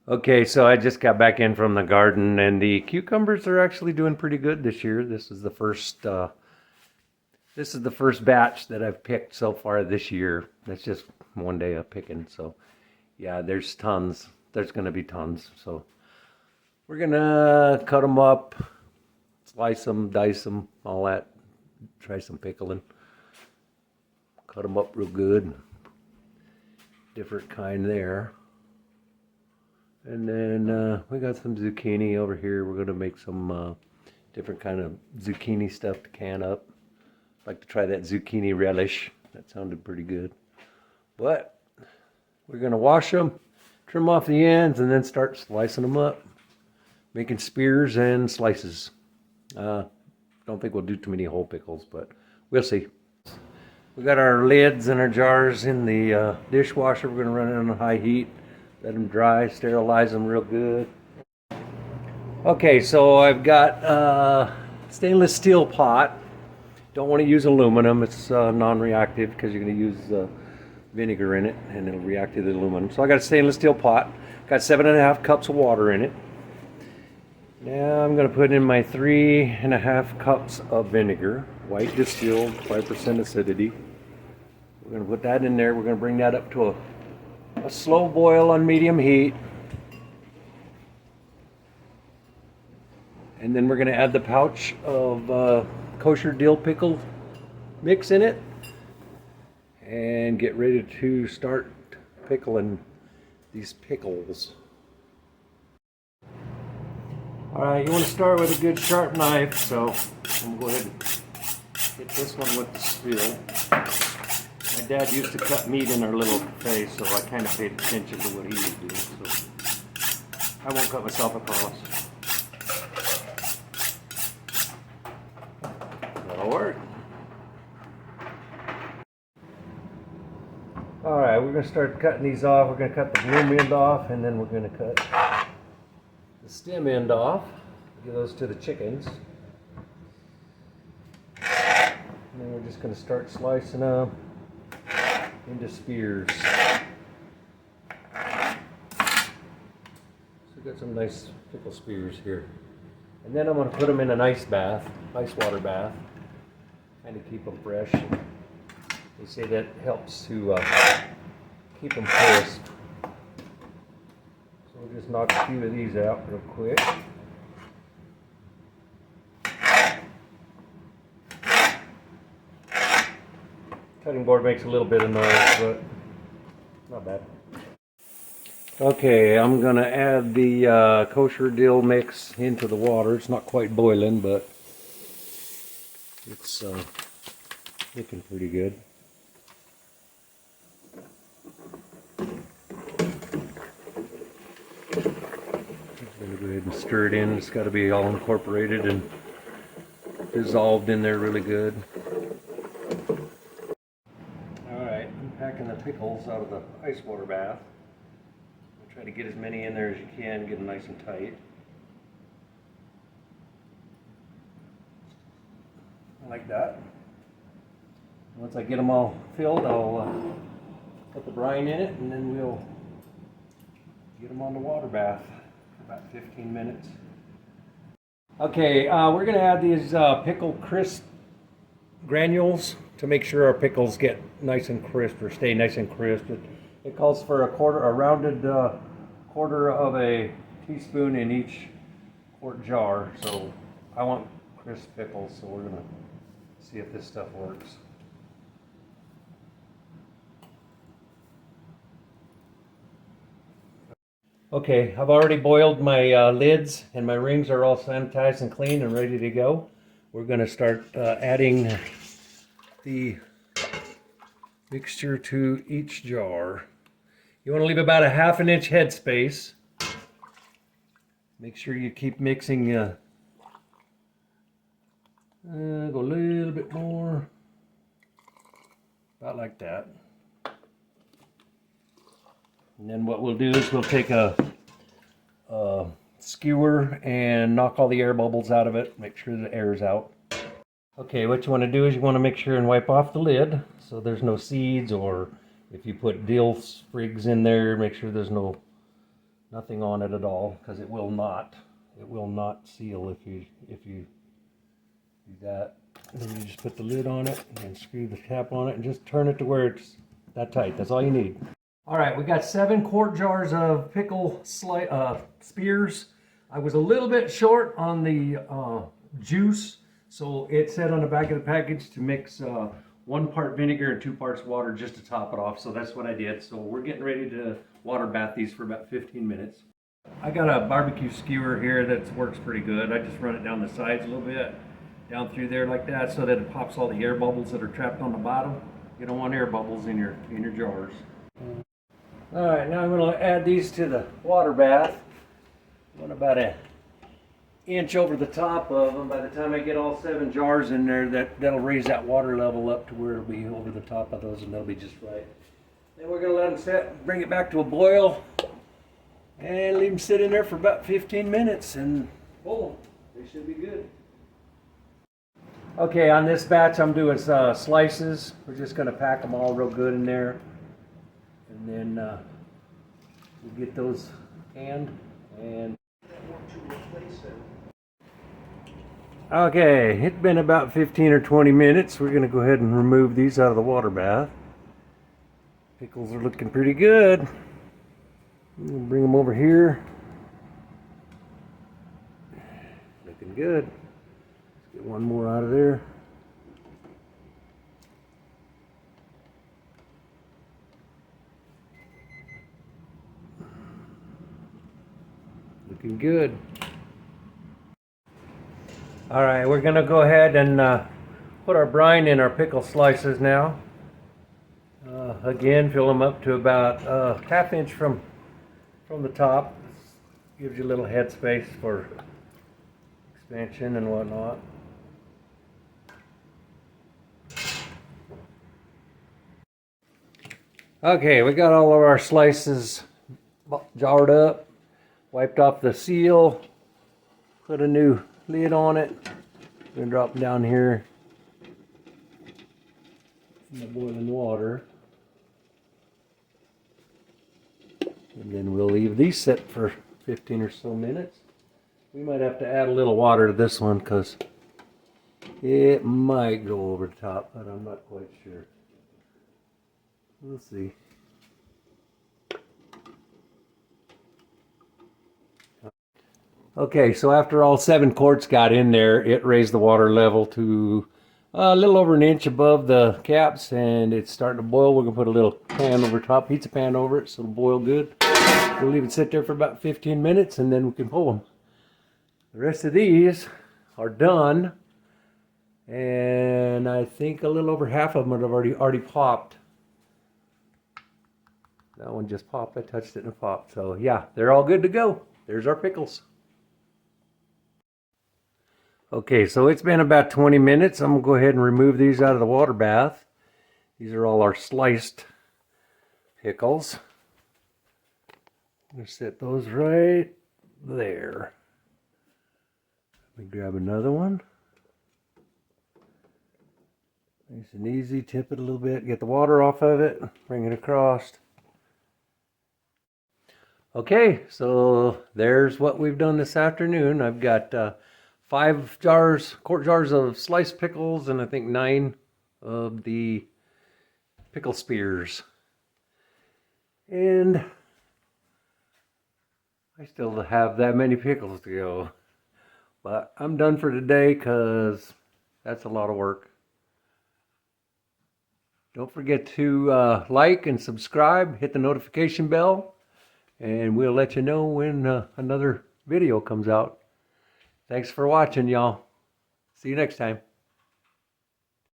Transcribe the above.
Okay, so I just got back in from the garden, and the cucumbers are actually doing pretty good this year. This is the first batch that I've picked so far this year. That's just one day of picking. So yeah, there's tons. There's gonna be tons. So we're gonna cut them up, slice them, dice them, all that. Try some pickling. Cut them up real good. Different kind there. And then we got some zucchini over here. We're gonna make some different kind of zucchini stuff to can up. I'd like to try that zucchini relish. That sounded pretty good. But we're gonna wash them, trim off the ends, and then start slicing them up, making spears and slices. Don't think we'll do too many whole pickles, but we'll see. We got our lids and our jars in the dishwasher. We're gonna run it on high heat. Let them dry, sterilize them real good. Okay, so I've got a stainless steel pot. Don't want to use aluminum. It's non-reactive because you're going to use vinegar in it and it'll react to the aluminum. So I got a stainless steel pot. Got 7.5 cups of water in it. Now I'm going to put in my 3.5 cups of vinegar, white distilled, 5% acidity. We're going to put that in there. We're going to bring that up to a slow boil on medium heat. And then we're going to add the pouch of kosher dill pickle mix in it and get ready to start pickling these pickles. Alright, you want to start with a good sharp knife, so I'm going to go ahead and hit this one with the steel. My dad used to cut meat in our little tray, so I kind of paid attention to what he was doing, so I won't cut myself across. That'll work. Alright, we're going to start cutting these off. We're going to cut the bloom end off, and then we're going to cut the stem end off. Give those to the chickens. And then we're just going to start slicing them into spears. So we've got some nice pickle spears here. And then I'm going to put them in an ice water bath, kind of keep them fresh. They say that helps to keep them crisp. So we'll just knock a few of these out real quick. Cutting board makes a little bit of noise, but not bad. Okay, I'm going to add the kosher dill mix into the water. It's not quite boiling, but it's looking pretty good. I'm going to go ahead and stir it in. It's got to be all incorporated and dissolved in there really good. Alright, I'm packing the pickles out of the ice water bath. Try to get as many in there as you can, get them nice and tight. Like that. Once I get them all filled, I'll put the brine in it, and then we'll get them on the water bath for about 15 minutes. Okay, we're going to add these pickle crisp granules to make sure our pickles get nice and crisp, or stay nice and crisp. It calls for a rounded quarter of a teaspoon in each quart jar. So I want crisp pickles, so we're going to see if this stuff works. Okay, I've already boiled my lids, and my rings are all sanitized and clean and ready to go. We're going to start adding the mixture to each jar. You want to leave about a 1/2 inch head space. Make sure you keep mixing. Go a little bit more. About like that. And then what we'll do is we'll take a skewer and knock all the air bubbles out of it. Make sure the air is out. Okay, what you want to do is you want to make sure and wipe off the lid so there's no seeds, or if you put dill sprigs in there, make sure there's no Nothing on it at all, because it will not seal if you do that. And then you just put the lid on it and screw the cap on it and just turn it to where it's that tight. That's all you need. All right, we got 7 quart jars of pickle spears. I was a little bit short on the juice, so it said on the back of the package to mix 1 part vinegar and 2 parts water just to top it off. So that's what I did. So we're getting ready to water bath these for about 15 minutes. I got a barbecue skewer here that works pretty good. I just run it down the sides a little bit, down through there like that, so that it pops all the air bubbles that are trapped on the bottom. You don't want air bubbles in your jars. All right, now I'm going to add these to the water bath. I want about an inch over the top of them. By the time I get all 7 jars in there, that'll raise that water level up to where it'll be over the top of those, and they'll be just right. Then we're going to let them sit, bring it back to a boil, and leave them sit in there for about 15 minutes, and boom, they should be good. Okay, on this batch I'm doing slices. We're just going to pack them all real good in there, and then we'll get those canned. And okay, it's been about 15 or 20 minutes. We're going to go ahead and remove these out of the water bath. Pickles are looking pretty good. We'll bring them over here. Looking good. Let's get one more out of there. Looking good. All right, we're going to go ahead and put our brine in our pickle slices now. Again, fill them up to about ½ inch from the top. Gives you a little head space for expansion and whatnot. Okay, we got all of our slices jarred up, wiped off the seal, put a new lid on it. We're going to drop them down here in the boiling water. And then we'll leave these set for 15 or so minutes. We might have to add a little water to this one because it might go over the top, but I'm not quite sure. We'll see. Okay, so after all 7 quarts got in there, it raised the water level to a little over an inch above the caps, and it's starting to boil. We're going to put a little pan over top, pizza pan over it, so it'll boil good. We'll leave it sit there for about 15 minutes, and then we can pull them. The rest of these are done, and I think a little over half of them have already popped. That one just popped. I touched it and it popped. So yeah, they're all good to go. There's our pickles. Okay, so it's been about 20 minutes. I'm going to go ahead and remove these out of the water bath. These are all our sliced pickles. I'm going to set those right there. Let me grab another one. Nice and easy. Tip it a little bit. Get the water off of it. Bring it across. Okay, so there's what we've done this afternoon. I've got 5 quart jars of sliced pickles, and I think 9 of the pickle spears. And I still have that many pickles to go. But I'm done for today because that's a lot of work. Don't forget to like and subscribe, hit the notification bell, and we'll let you know when another video comes out. Thanks for watching, y'all. See you next time.